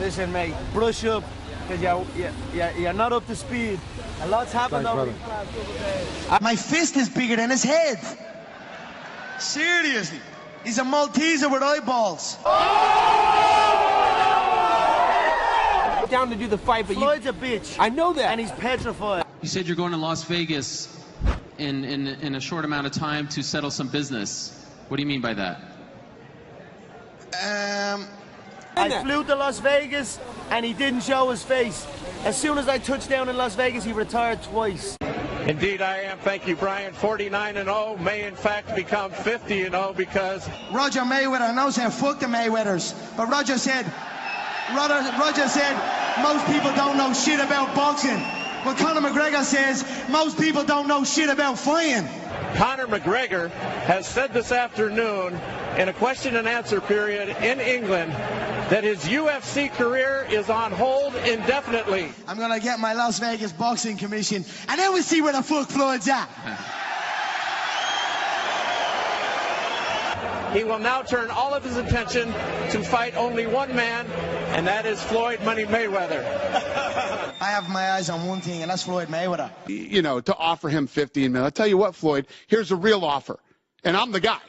Listen, mate, brush up, because you're not up to speed. A lot's happened over these past couple days. My fist is bigger than his head. Seriously. He's a Malteser with eyeballs. Down to do the fight, but Floyd's a bitch. I know that. And he's petrified. You said you're going to Las Vegas in a short amount of time to settle some business. What do you mean by that? I flew to Las Vegas and he didn't show his face. As soon as I touched down in Las Vegas, he retired twice. Indeed I am. Thank you, Brian. 49-0 may in fact become 50-0 because Roger Mayweather, I know saying fuck the Mayweathers, but Roger said most people don't know shit about boxing. But Conor McGregor says most people don't know shit about fighting. Conor McGregor has said this afternoon in a question and answer period in England that his UFC career is on hold indefinitely. I'm going to get my Las Vegas boxing commission, and then we'll see where the fuck Floyd's at. He will now turn all of his attention to fight only one man, and that is Floyd Money Mayweather. I have my eyes on one thing, and that's Floyd Mayweather. You know, to offer him $15 million. I'll tell you what, Floyd, here's a real offer. And I'm the guy.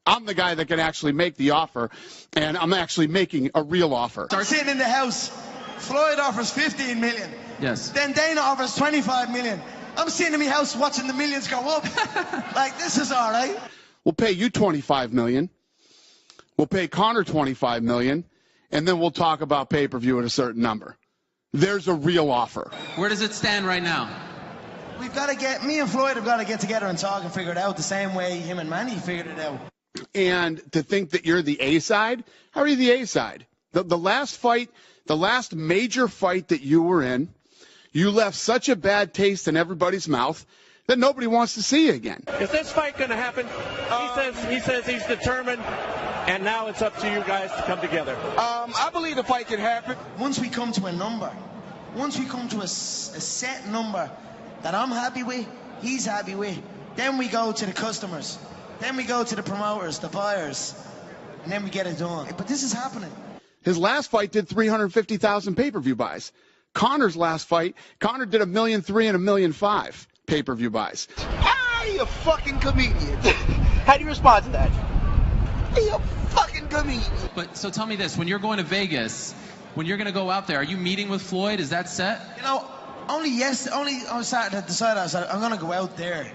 I'm the guy that can actually make the offer, and I'm actually making a real offer. Sitting in the house, Floyd offers $15 million. Yes. Then Dana offers $25 million. I'm sitting in my house watching the millions go up. Like, this is all right. We'll pay you $25 million. We'll pay Conor $25 million, and then we'll talk about pay-per-view at a certain number. There's a real offer. Where does it stand right now? Me and Floyd have got to get together and talk and figure it out the same way him and Manny figured it out. And to think that you're the A side? How are you the A side? The last fight, the last major fight that you were in, you left such a bad taste in everybody's mouth that nobody wants to see you again. Is this fight going to happen? He says he's determined, and now it's up to you guys to come together. I believe the fight can happen. Once we come to a number, once we come to a set number that I'm happy with, he's happy with, then we go to the customers. Then we go to the promoters, the buyers, and then we get it done. But this is happening. His last fight did 350,000 pay-per-view buys. Conor's last fight, Conor did 1.3 million and 1.5 million pay-per-view buys. Ah, you fucking comedian. How do you respond to that? You fucking comedian. But so tell me this: when you're going to Vegas, when you're going to go out there, are you meeting with Floyd? Is that set? You know, only on Saturday decided I said I'm going to go out there.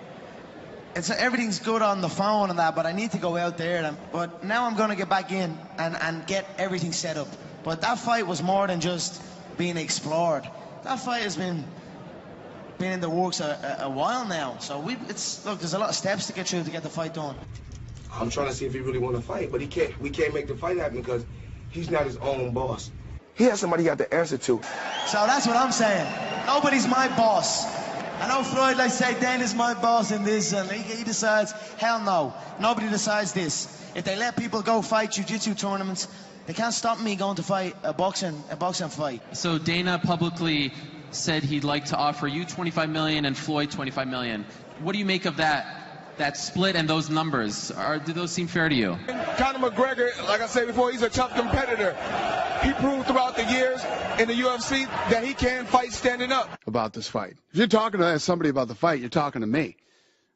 Everything's good on the phone and that, but I need to go out there. But now I'm going to get back in and get everything set up. But that fight was more than just being explored. That fight has been in the works a while now. So look, there's a lot of steps to get through to get the fight done. I'm trying to see if he really want to fight, but we can't make the fight happen because he's not his own boss. He has somebody he got to answer to. So that's what I'm saying. Nobody's my boss. I know Floyd likes to say, Dana's my boss in this, and he decides, hell no, nobody decides this. If they let people go fight jiu-jitsu tournaments, they can't stop me going to fight a boxing fight. So Dana publicly said he'd like to offer you $25 million and Floyd $25 million. What do you make of that split and those numbers? Do those seem fair to you? Conor McGregor, like I said before, he's a tough competitor. He proved throughout the years in the UFC that he can fight standing up. About this fight. If you're talking to somebody about the fight, you're talking to me.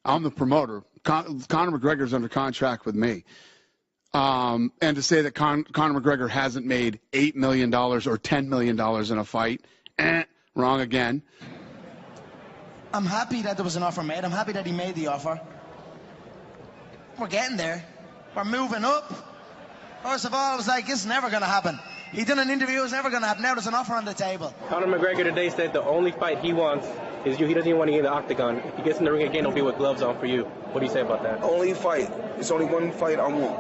I'm the promoter. Conor McGregor's under contract with me. And to say that Conor McGregor hasn't made $8 million or $10 million in a fight, wrong again. I'm happy that there was an offer made. I'm happy that he made the offer. We're getting there. We're moving up. First of all, I was like, it's never going to happen. He done an interview, it was never going to happen. Now there's an offer on the table. Conor McGregor today said the only fight he wants is you. He doesn't even want to get in the octagon. If he gets in the ring again, he'll be with gloves on for you. What do you say about that? Only fight. It's only one fight I want.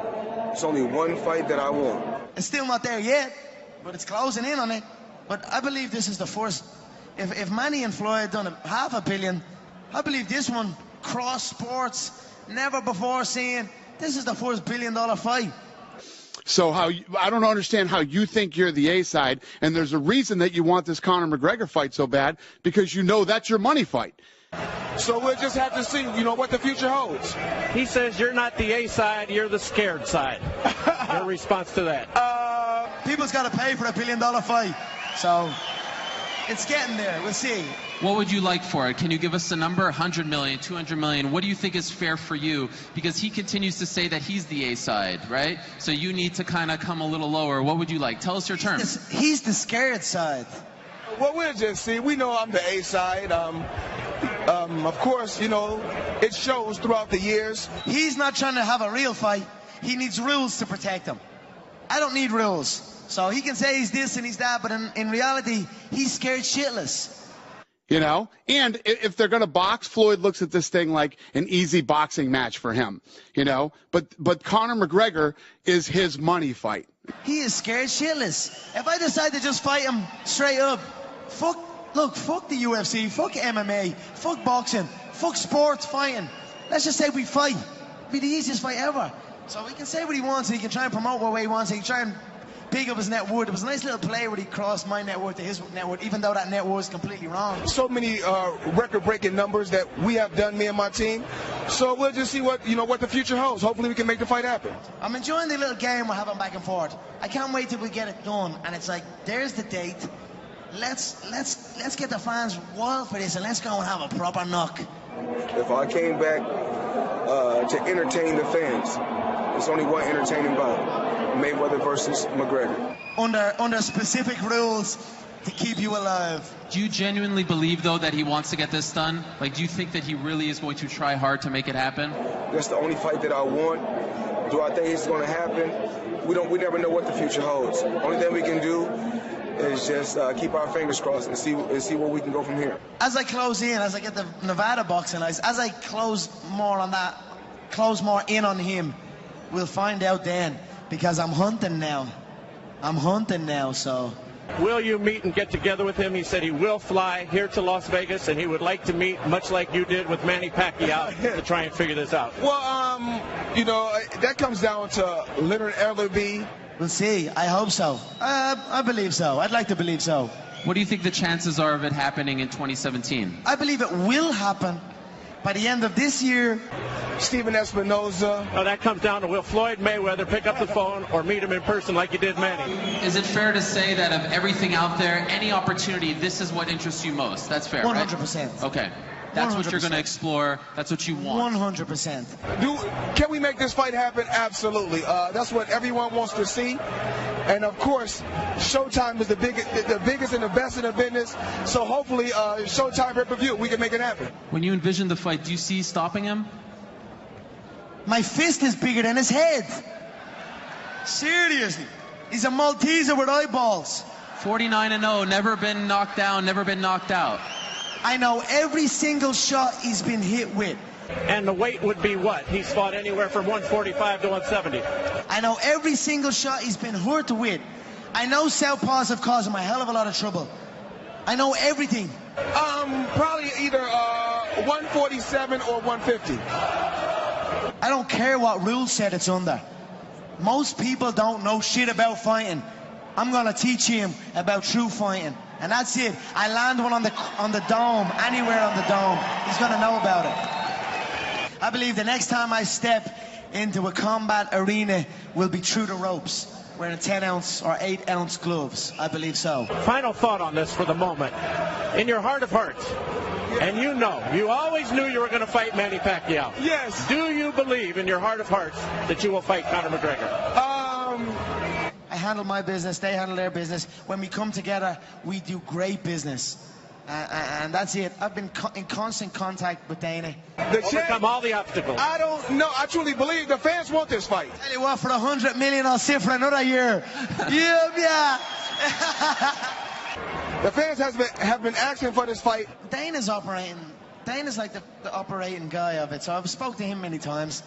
It's only one fight that I want. It's still not there yet, but it's closing in on it. But I believe this is the first. If Manny and Floyd done $500 million, I believe this one, cross sports, never before seen. This is the first $1 billion fight. So I don't understand how you think you're the A side, and there's a reason that you want this Conor McGregor fight so bad, because you know that's your money fight. So we'll just have to see, what the future holds. He says you're not the A side, you're the scared side. Your response to that? people's got to pay for $1 billion fight. So it's getting there. We'll see. What would you like for it? Can you give us a number? 100 million, 200 million? What do you think is fair for you? Because he continues to say that he's the A side, right? So you need to kind of come a little lower. What would you like? Tell us your terms. He's the scared side. Well, we'll just see. We know I'm the A side. Of course, you know, it shows throughout the years. He's not trying to have a real fight. He needs rules to protect him. I don't need rules. So he can say he's this and he's that, but in reality, he's scared shitless. You know, and if they're going to box, Floyd looks at this thing like an easy boxing match for him, you know, but Conor McGregor is his money fight. He is scared shitless. If I decide to just fight him straight up, fuck the UFC, fuck MMA, fuck boxing, fuck sports fighting. Let's just say we fight. It'd be the easiest fight ever. So he can say what he wants, and he can try and promote what way he wants, he can try and big up his net worth. It was a nice little play where he crossed my net worth to his net worth, even though that net worth is completely wrong. So many record-breaking numbers that we have done, me and my team. So we'll just see what the future holds. Hopefully we can make the fight happen. I'm enjoying the little game we're having back and forth. I can't wait till we get it done. And it's like, there's the date. Let's get the fans wild for this, and let's go and have a proper knock. If I came back to entertain the fans, there's only one entertaining bout. Mayweather versus McGregor. Under specific rules to keep you alive. Do you genuinely believe, though, that he wants to get this done? Like, do you think that he really is going to try hard to make it happen? That's the only fight that I want. Do I think it's going to happen? We never know what the future holds. Only thing we can do is just keep our fingers crossed and see where we can go from here. As I close in, as I get the Nevada boxing license, as I close more in on him, we'll find out then. Because I'm hunting now. So. Will you meet and get together with him? He said he will fly here to Las Vegas, and he would like to meet, much like you did with Manny Pacquiao, to try and figure this out. Well, you know, that comes down to Leonard Ellerby. We'll see. I hope so. I believe so. I'd like to believe so. What do you think the chances are of it happening in 2017? I believe it will happen by the end of this year. Steven Espinoza. Oh, that comes down to will Floyd Mayweather pick up the phone or meet him in person like you did Manny? Is it fair to say that of everything out there, any opportunity, this is what interests you most? That's fair, 100%. Right? Okay. That's 100%. What you're going to explore. That's what you want. 100%. Can we make this fight happen? Absolutely. That's what everyone wants to see. And of course, Showtime is the biggest and the best in the business. So hopefully, Showtime pay-per-view, we can make it happen. When you envision the fight, do you see stopping him? My fist is bigger than his head. Seriously. He's a Malteser with eyeballs. 49-0, never been knocked down, never been knocked out. I know every single shot he's been hit with. And the weight would be what? He's fought anywhere from 145 to 170. I know every single shot he's been hurt with. I know southpaws have caused him a hell of a lot of trouble. I know everything. Probably either 147 or 150. I don't care what rule set it's under. Most people don't know shit about fighting. I'm gonna teach him about true fighting. And that's it. I land one on the dome, anywhere on the dome. He's gonna know about it. I believe the next time I step into a combat arena will be through the ropes, wearing 10-ounce or 8-ounce gloves. I believe so. Final thought on this for the moment. In your heart of hearts, and you always knew you were going to fight Manny Pacquiao. Yes. Do you believe in your heart of hearts that you will fight Conor McGregor? I handle my business, they handle their business. When we come together, we do great business. And that's it. I've been in constant contact with Dana. Overcome all the obstacles. I don't know. I truly believe the fans want this fight. Tell you what, for 100 million, I'll sit for another year. Yeah. The fans have been asking for this fight. Dana's like the operating guy of it, so I've spoke to him many times.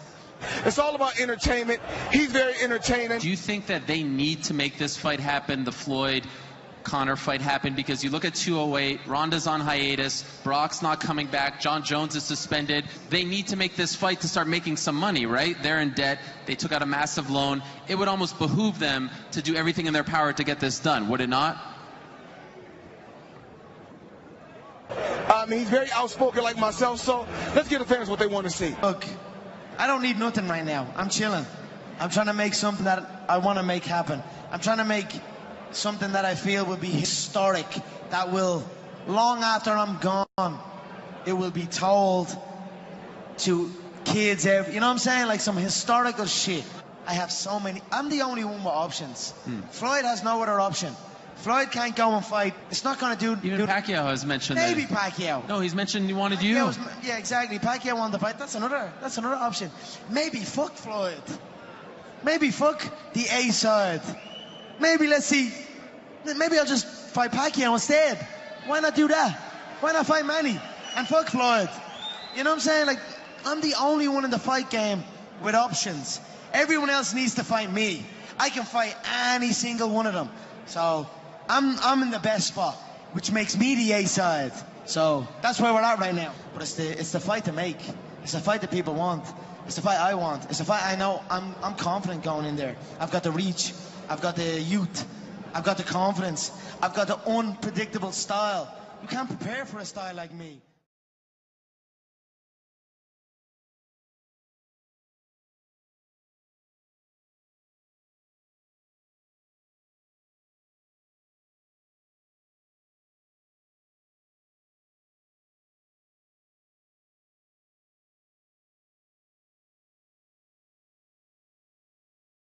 It's all about entertainment. He's very entertaining. Do you think that they need to make this fight happen, the Floyd-Conor fight happen? Because you look at 208, Ronda's on hiatus, Brock's not coming back, John Jones is suspended. They need to make this fight to start making some money, right? They're in debt. They took out a massive loan. It would almost behoove them to do everything in their power to get this done, would it not? He's very outspoken like myself, so let's give the fans what they want to see. Look, I don't need nothing right now. I'm chilling. I'm trying to make something that I want to make happen. I'm trying to make something that I feel will be historic, that will, long after I'm gone, it will be told to kids, you know what I'm saying? Like some historical shit. I have so many. I'm the only one with options. Floyd has no other option. Floyd can't go and fight. It's not going to do... Even Pacquiao has mentioned maybe that. Pacquiao. No, he's mentioned he wanted you. Yeah, exactly. Pacquiao wanted to fight. That's another option. Maybe fuck Floyd. Maybe fuck the A side. Maybe let's see. Maybe I'll just fight Pacquiao instead. Why not do that? Why not fight Manny and fuck Floyd? You know what I'm saying? Like, I'm the only one in the fight game with options. Everyone else needs to fight me. I can fight any single one of them. So I'm in the best spot, which makes me the A side. So that's where we're at right now. But it's the fight to make. It's the fight that people want. It's the fight I want. It's the fight I know. I'm confident going in there. I've got the reach. I've got the youth. I've got the confidence. I've got the unpredictable style. You can't prepare for a style like me.